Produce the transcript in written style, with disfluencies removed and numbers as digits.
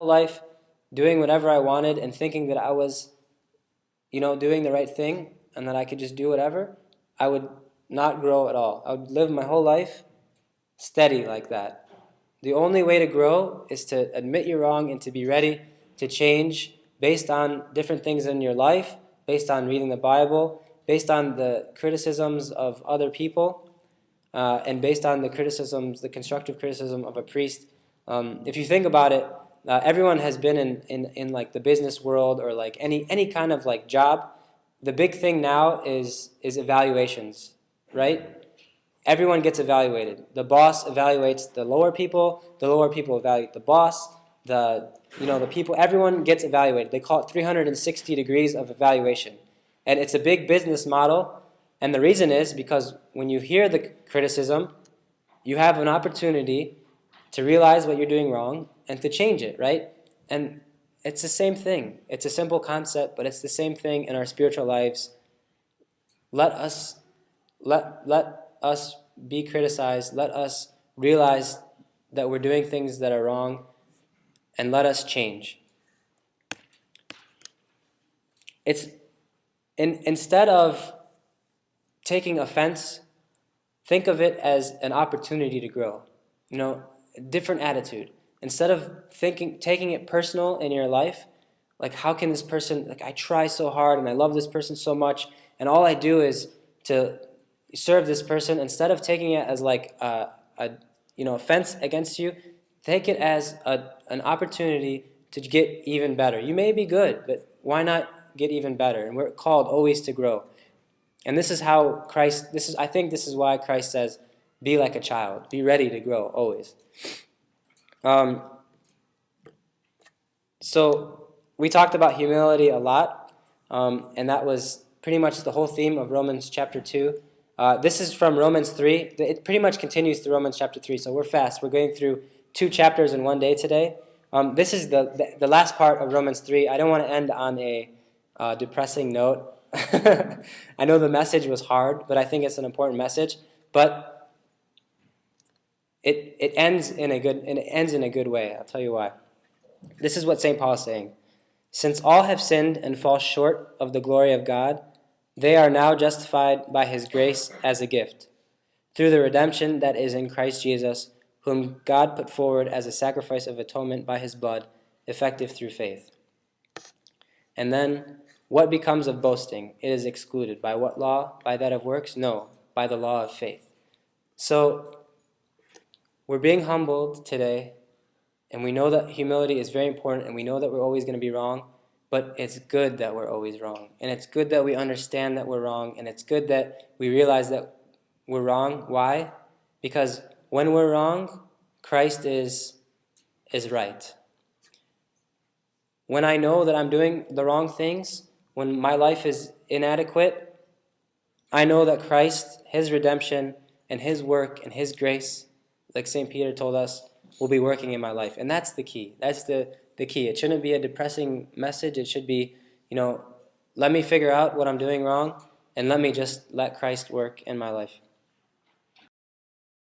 life doing whatever I wanted and thinking that I was, doing the right thing and that I could just do whatever, I would not grow at all. I would live my whole life steady like that. The only way to grow is to admit you're wrong and to be ready to change based on different things in your life, based on reading the Bible, based on the criticisms of other people, and based on the constructive criticism of a priest. If you think about it, everyone has been in like the business world or like any kind of like job. The big thing now is evaluations, right? Everyone gets evaluated. The boss evaluates the lower people evaluate the boss, the people, everyone gets evaluated. They call it 360 degrees of evaluation. And it's a big business model, and the reason is because when you hear the criticism, you have an opportunity to realize what you're doing wrong and to change it, right? And it's the same thing. It's a simple concept, but it's the same thing in our spiritual lives. Let us be criticized. Let us realize that we're doing things that are wrong, and let us change. It's instead of taking offense, think of it as an opportunity to grow. A different attitude. Instead of taking it personal in your life, like how can this person, like I try so hard and I love this person so much, and all I do is to serve this person. Instead of taking it as like a offense against you, take it as an opportunity to get even better. You may be good, but why not get even better? And we're called always to grow. And this is how Christ, I think this is why Christ says, be like a child. Be ready to grow, always. So we talked about humility a lot, and that was pretty much the whole theme of Romans chapter 2. This is from Romans 3. It pretty much continues to Romans chapter 3, so we're fast. We're going through 2 chapters in one day today. This is the last part of Romans 3. I don't want to end on a depressing note. I know the message was hard, but I think it's an important message. But it ends in a good way. I'll tell you why. This is what St. Paul is saying. Since all have sinned and fall short of the glory of God, they are now justified by his grace as a gift, through the redemption that is in Christ Jesus, whom God put forward as a sacrifice of atonement by his blood, effective through faith. And then, what becomes of boasting? It is excluded. By what law? By that of works? No, by the law of faith. So, we're being humbled today, and we know that humility is very important, and we know that we're always going to be wrong, but it's good that we're always wrong. And it's good that we understand that we're wrong, and it's good that we realize that we're wrong. Why? Because when we're wrong, Christ is right. When I know that I'm doing the wrong things, when my life is inadequate, I know that Christ, his redemption, and his work, and his grace, like St. Peter told us, will be working in my life. And that's the key. That's the key. It shouldn't be a depressing message. It should be, let me figure out what I'm doing wrong, and let me just let Christ work in my life.